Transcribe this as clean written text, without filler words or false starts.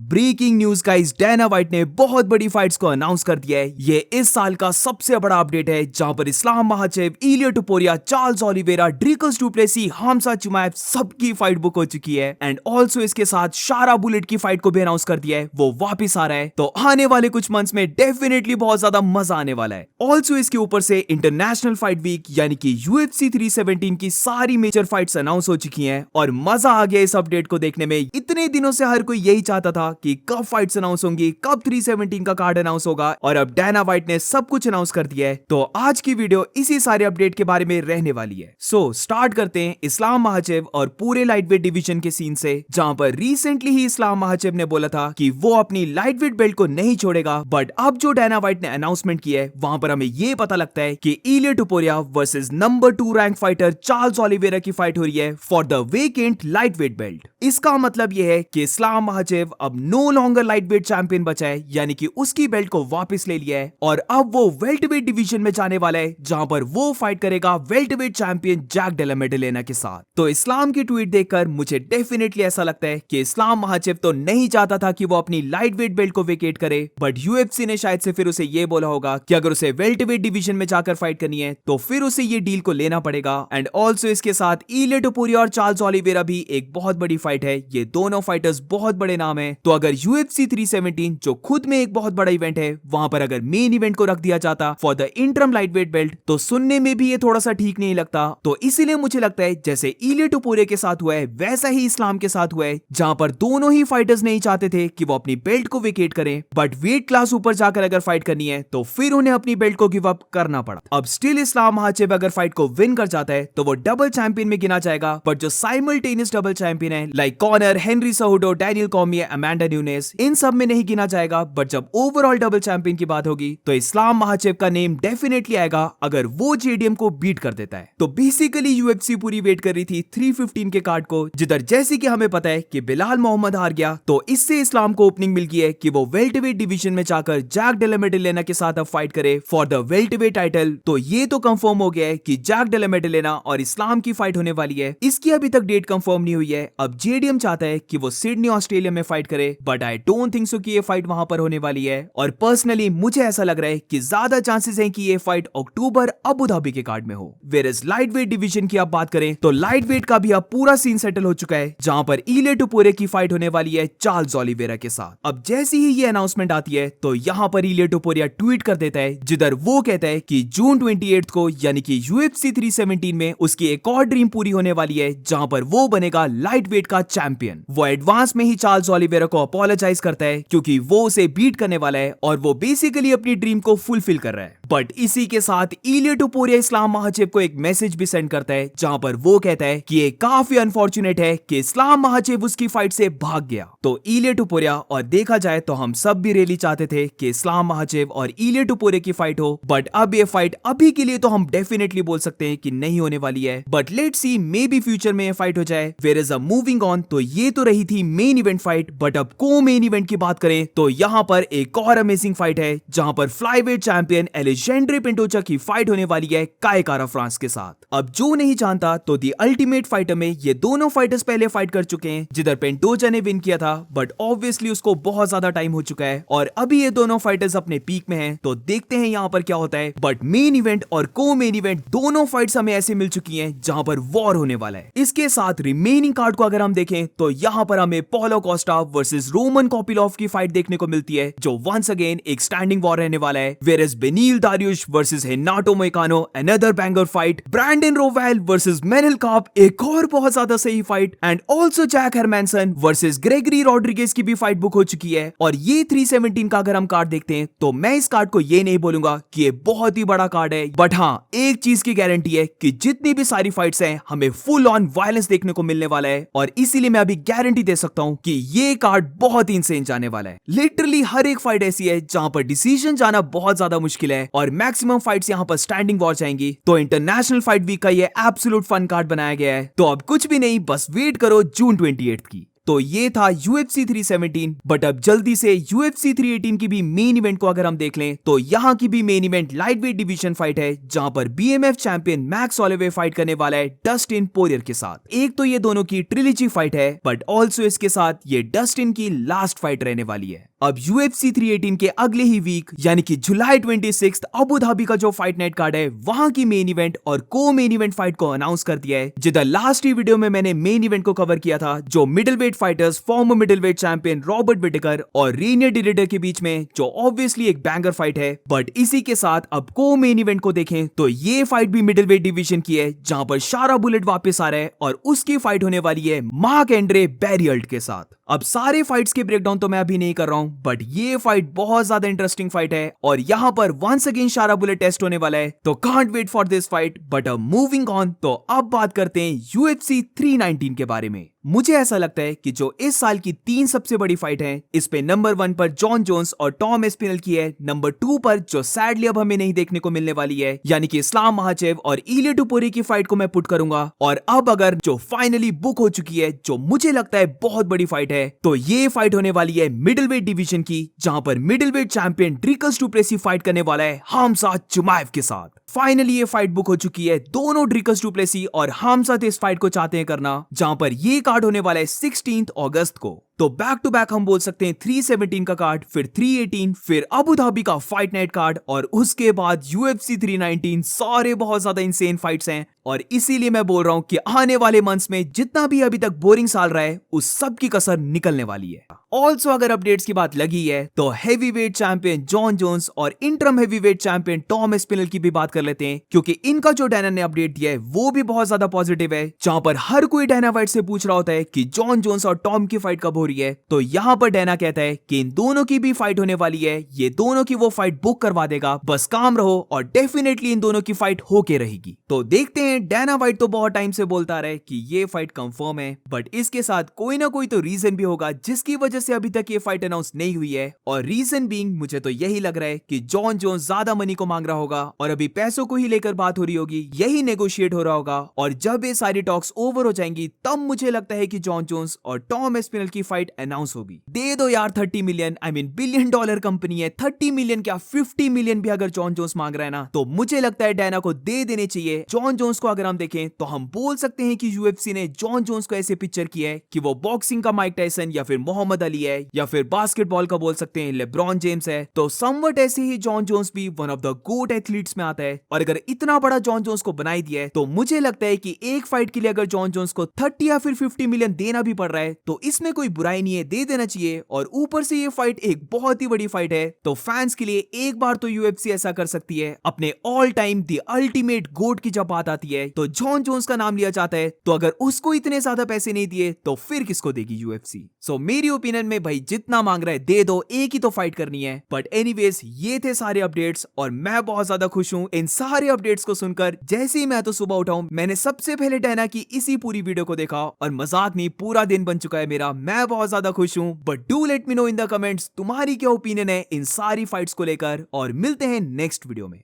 Breaking news guys, Dana White ने बहुत बड़ी फाइट्स को अनाउंस कर दिया है। ये इस साल का सबसे बड़ा अपडेट है जहां पर Islam Makhachev, Ilia Topuria, Charles Oliveira, Dricus du Plessis, Hamza Chimaev सबकी फाइट बुक हो चुकी है। एंड ऑल्सो इसके साथ शारा बुलेट की फाइट को भी अनाउंस कर दिया है, वो वापिस आ रहा है। तो आने वाले कुछ मंथ्स में डेफिनेटली बहुत ज्यादा मजा आने वाला है। ऑल्सो इसके ऊपर से इंटरनेशनल फाइट वीक यानी कि UFC 317 की सारी मेजर फाइट्स अनाउंस हो चुकी हैं और मजा आ गया इस अपडेट को देखने में। इतने दिनों से हर कोई यही चाहता था कि कब फाइट्स अनाउंस होंगी, कब 317 का कार्ड अनाउंस होगा, और अब डायना व्हाइट ने सब कुछ अनाउंस कर दिया है। तो आज की वीडियो इसी सारे अपडेट के बारे में रहने वाली है। सो स्टार्ट करते हैं इस्लाम महाचेव और पूरे लाइटवेट डिवीजन के सीन से, जहां पर रिसेंटली ही इस्लाम महाचेव ने बोला था कि वो अपनी लाइटवेट बेल्ट को नहीं छोड़ेगा। बट अब जो डायना व्हाइट ने अनाउंसमेंट की है वहां पर हमें ये पता लगता है कि Ilia Topuria versus number 2 rank fighter Charles Oliveira की फाइट हो रही है for the vacant lightweight belt. इसका मतलब यह है कि इस्लाम महाचेव अब नो लॉन्गर लाइटवेट चैंपियन बचा है, यानी कि उसकी बेल्ट को वापस ले लिया है और अब वो वेल्टवेट डिवीजन में जाने वाला है, जहां पर वो फाइट करेगा वेल्टवेट चैंपियन जैक डेला मेडेलेना के साथ। तो इस्लाम की ट्वीट देखकर मुझे डेफिनेटली ऐसा लगता है कि इस्लाम महाचेव तो नहीं चाहता था कि वो अपनी लाइटवेट बेल्ट को वेकेट करे, बट UFC ने शायद से फिर उसे ये बोला होगा कि अगर उसे वेल्टवेट डिवीजन में जाकर फाइट करनी है तो फिर उसे ये डील को लेना पड़ेगा। एंड ऑल्सो इसके साथ इलिया टुपुरिया और चार्ल्स ओलिवेरा भी एक बहुत बड़ी फाइट है। ये दोनों फाइटर्स बहुत बड़े नाम है, तो अगर UFC 317 जो खुद में एक बहुत बड़ा इवेंट है, वहां पर अगर मेन इवेंट को रख दिया जाता for the interim lightweight belt, तो सुनने में भी ये थोड़ा सा ठीक नहीं लगता। तो इसीलिए मुझे लगता है जैसे इलिया टुपुरिया के साथ हुआ है वैसा ही इस्लाम के साथ हुआ है, जहां पर दोनों ही फाइटर्स नहीं चाहते थे कि वो अपनी बेल्ट को विकेट करें, बट वेट क्लास ऊपर जाकर अगर फाइट करनी है तो फिर उन्हें अपनी बेल्ट को गिव अप करना पड़ा। अब स्टिल इस्लाम महाचेव अगर फाइट को विन कर जाता है तो वो डबल चैंपियन में गिना जाएगा, बट जो साइमल्टेनियस डबल चैंपियन है like Conor, Henry Cejudo, Daniel Cormier, Amanda Nunes, इन सब में नहीं गिना जाएगा। बट जब ओवरऑल डबल चैंपियन की बात होगी तो इस्लाम महाचेव का नेम डेफिनेटली आएगा अगर वो JDM को बीट कर देता है। तो बेसिकली UFC पूरी वेट कर रही थी 315 के कार्ड को, जिधर जैसे कि हमें पता है कि बिलाल मोहम्मद हार गया, तो इससे इस्लाम को ओपनिंग मिल गई है कि वो वेल्टरवेट डिवीजन में जाकर जैक डेला मेडेलेना के साथ अब फाइट करे फॉर द वेल्टरवेट टाइटल। तो ये तो कंफर्म हो गया है कि जैक डेला मेडेलेना और इस्लाम की फाइट होने वाली है। इसकी अभी तक डेट कंफर्म नहीं हुई है। अब JDM चाहता है कि वो सिडनी ऑस्ट्रेलिया में फाइट करे, but I don't think so कि ये फाइट वहां पर होने वाली है। और पर्सनली मुझे ऐसा लग रहा है कि ज्यादा चांसेस हैं कि ये फाइट अक्टूबर अबू धाबी के कार्ड में हो। वेयरएज लाइटवेट डिवीजन की आप बात करें तो लाइटवेट का भी अब पूरा सीन सेटल हो चुका है, जहां पर इलिया टुपुरिया की फाइट होने वाली है चार्ल्स ओलिवेरा के साथ। अब जैसे ही ये अनाउंसमेंट आती है तो यहां पर इलिया टुपुरिया ट्वीट कर देता है, जिधर वो कहता है कि जून 28 को यानी कि UFC 317 में उसकी एक और ड्रीम पूरी होने वाली है, जहां पर वो बनेगा लाइटवेट का चैंपियन। वो एडवांस में ही चार्ल्स ओलिवेरा को अपोलोजाइज करता है क्योंकि वो उसे बीट करने वाला है और वो बेसिकली अपनी ड्रीम को फुलफिल कर रहा है। बट इसी के साथ इलिया टुपुरिया इस्लाम महाचेव को एक मैसेज भी सेंड करता है, जहां पर वो कहता है कि ये काफी अनफॉर्चुनेट है कि इस्लाम महाचेव उसकी फाइट से भाग गया। तो इलिया टुपुरिया, और देखा जाए तो हम सब भी रियली चाहते थे कि इस्लाम महाचेव और इलिया टुपुरिया की फाइट हो, बट अब ये फाइट अभी के लिए तो हम डेफिनेटली बोल सकते हैं कि नहीं होने वाली है। But let's see, may be future में ये फाइट हो जाए। वेयरएज मूविंग ऑन, तो ये तो रही थी मेन इवेंट फाइट, बट अब को मेन इवेंट की बात करें तो यहां पर एक और अमेजिंग फाइट है, जहां पर फ्लाईवेट चैंपियन एलेजेंड्रे पेंटोचा की फाइट होने वाली है काय कारा फ्रांस के साथ। अब जो नहीं जानता तो दी अल्टीमेट फाइटर में ये दोनों फाइटर्स पहले फाइट कर चुके हैं, जिधर पेंटोचा ने विन किया था, बट ऑब्वियसली उसको बहुत ज्यादा टाइम हो चुका है और अभी ये दोनों फाइटर्स अपने पीक में हैं। तो देखते हैं यहां पर क्या होता है। बट मेन इवेंट और को मेन इवेंट दोनों फाइट्स हमें ऐसे मिल चुकी हैं जहां पर वॉर होने वाला है। इसके साथ रिमेनिंग कार्ड को अगर हम देखें तो यहां पर हमें Paulo Costa versus Roman Kopylov की फाइट देखने को मिलती है, जो वंस अगेन एक स्टैंडिंग वॉर रहने वाला है। Whereas Beneil Dariush versus Renato Moicano, another banger fight. Brandon Royval versus Manel Kape, एक और बहुत ज्यादा सही फाइट। And also Jack Hermansson versus Gregory Rodrigues की भी फाइट बुक हो चुकी है। और ये 317 का अगर हम कार्ड देखते हैं तो मैं इस कार्ड को ये नहीं बोलूंगा कि ये बहुत ही बड़ा कार्ड है, बट हाँ, एक चीज की गारंटी है कि जितनी भी सारी फाइट्स हैं हमें फुल ऑन वायलेंस देखने को मिलने वाला है। और इसीलिए मैं अभी गारंटी दे सकता हूं कि ये कार्ड बहुत ही इंसेन जाने वाला है। लिटरली हर एक फाइट ऐसी है जहां पर डिसीजन जाना बहुत ज्यादा मुश्किल है और मैक्सिमम फाइट्स यहां पर स्टैंडिंग वॉर जाएंगी। तो इंटरनेशनल फाइट वीक का ये एब्सोल्यूट फन कार्ड बनाया गया है। तो अब कुछ भी नहीं, बस वेट करो जून 28 की। तो ये था UFC 317। बट अब जल्दी से UFC 318 की भी मेन इवेंट को अगर हम देख लें तो यहाँ की भी main event light weight division fight है, जहां पर BMF champion max Holloway fight करने वाला है डस्टिन पोरियर के साथ। एक तो ये दोनों की ट्रिलॉजी फाइट है, बट ऑल्सो इसके साथ ये डस्टिन की लास्ट फाइट रहने वाली है। अब UFC 318 के अगले ही वीक यानी कि जुलाई 26 अबू धाबी का जो फाइट नाइट कार्ड है, वहां की मेन इवेंट और को मेन इवेंट फाइट को अनाउंस कर दिया है। जिधर लास्ट ही वीडियो में मैंने मेन इवेंट को कवर किया था, जो middleweight fighters former middleweight champion Robert Whittaker और रेनियर डिलेटर के बीच में, जो ऑब्वियसली एक बैंगर फाइट है। बट इसी के साथ अब को मेन इवेंट को देखें तो ये फाइट भी मिडिलवेट डिवीजन की है, जहां पर शारा बुलेट वापस आ रहा है और उसकी फाइट होने वाली है मार्क एंड्रे बैरियल्ट के साथ। अब सारे फाइट्स के ब्रेकडाउन तो मैं अभी नहीं कर रहा हूं, बट ये फाइट बहुत ज्यादा इंटरेस्टिंग फाइट है और यहां पर once again Shara Bullet test होने वाला है, तो can't wait for this fight. But अब मूविंग ऑन, तो अब बात करते हैं UFC 319 के बारे में। मुझे ऐसा लगता है कि जो इस साल की 3 सबसे बड़ी फाइट है, इस पे नंबर 1 पर जॉन जोन्स और टॉम एस्पिनल की है, नंबर 2 पर जो सैडली अब हमें नहीं देखने को मिलने वाली है, यानी कि इस्लाम महाचेव और इलिया टुपुरी की फाइट को मैं पुट करूंगा। और अब अगर जो फाइनली बुक हो चुकी है, जो मुझे लगता है बहुत बड़ी फाइट है, तो ये फाइट होने वाली है मिडिलवेट डिवीजन की, जहां पर middleweight champion Dricus du Plessis fight करने वाला है हामजा चिमाएव के साथ। फाइनली ये फाइट बुक हो चुकी है। दोनों ड्रिकस डु प्लेसी और हामजा इस फाइट को चाहते हैं करना, जहां पर ये कार्ड होने वाला है 16 अगस्त को। तो बैक टू बैक हम बोल सकते हैं 317 का कार्ड, फिर 318, फिर अबू धाबी का फाइट नाइट कार्ड, और उसके बाद UFC 319। सारे बहुत ज्यादा इंसेन फाइट्स हैं और इसीलिए मैं बोल रहा हूं कि आने वाले मंथ्स में जितना भी अभी तक बोरिंग साल रहा है, उस सब की कसर निकलने वाली है। ऑल्सो अगर अपडेट्स की बात लगी है तो हैवीवेट चैंपियन जॉन जोन्स और interim heavyweight champion Tom Aspinall की भी बात कर लेते हैं, क्योंकि इनका जो डायना ने अपडेट दिया है वो भी बहुत ज्यादा पॉजिटिव है, जहां पर हर कोई डायना वाइट से पूछ रहा होता है कि जॉन जोन्स और टॉम की फाइट कब हो रही है। तो यहां पर डायना कहता है कि इन दोनों की भी फाइट होने वाली है, ये दोनों की वो फाइट बुक करवा देगा, बस काम रहो, और डेफिनेटली इन दोनों की फाइट होके रहेगी। तो देखते हैं। डायना वाइट तो बहुत टाइम से बोलता रहा है कि ये फाइट कंफर्म है, बट इसके साथ कोई ना कोई तो रीजन भी होगा जिसकी वजह से अभी तक ये फाइट अनाउंस नहीं हुई है। और रीजन बीइंग, मुझे तो यही लग रहा है कि जॉन जोन्स ज्यादा मनी को मांग रहा होगा और अभी पैसों को ही लेकर बात हो रही होगी, यही नेगोशिएट हो रहा होगा। और जब ये सारी टॉक्स ओवर हो जाएंगी, तब मुझे लगता है कि जॉन जोन्स और टॉम एस्पिनल की फाइट अनाउंस होगी। दे दो यार 30 million, I mean billion dollar company है, 30 मिलियन क्या 50 मिलियन भी अगर जॉन जोन्स मांग रहा है ना, तो मुझे लगता है डायना को दे देने चाहिए। जॉन जोन्स को अगर हम देखें तो हम बोल सकते हैं कि UFC ने जॉन जोन्स को ऐसे पिक्चर किया है कि वो बॉक्सिंग का माइक टायसन या फिर मोहम्मद अली है, या फिर बास्केटबॉल का बोल सकते हैं लेब्रॉन जेम्स है। तो समवट ऐसे ही जॉन जोन्स भी one of the GOAT athletes में आता है। और अगर इतना बड़ा जॉन जोन्स को बनाई दिया है, तो मुझे लगता है कि एक फाइट के लिए अगर जॉन जोन्स को 30 या फिर 50 मिलियन देना भी पड़ रहा है, तो इसमें कोई बुराई नहीं है, दे देना चाहिए। और ऊपर से ये फाइट एक बहुत ही बड़ी फाइट है, तो फैंस के लिए एक बार तो UFC ऐसा कर सकती है। अपने ऑल टाइम द अल्टीमेट गोट की जब बात आती है, तो जॉन जोन्स का नाम लिया जाता है, तो अगर उसको इतने ज्यादा पैसे नहीं दिए तो फिर किसको देगी UFC। सो मेरी ओपिनियन में भाई जितना मांग रहा है दे दो, एक ही तो फाइट करनी है। बट एनीवेज, ये थे सारे अपडेट्स और मैं बहुत ज्यादा खुश हूं इन सारे अपडेट्स को सुनकर। जैसे ही मैं तो सुबह उठा हूं, मैंने सबसे पहले डायना की इसी पूरी वीडियो को देखा और मजाक नहीं, पूरा दिन बन चुका है मेरा। मैं बहुत ज्यादा खुश हूं। But do let me know in the comments तुम्हारी क्या ओपिनियन है इन सारी फाइट्स को लेकर, और मिलते हैं नेक्स्ट वीडियो में।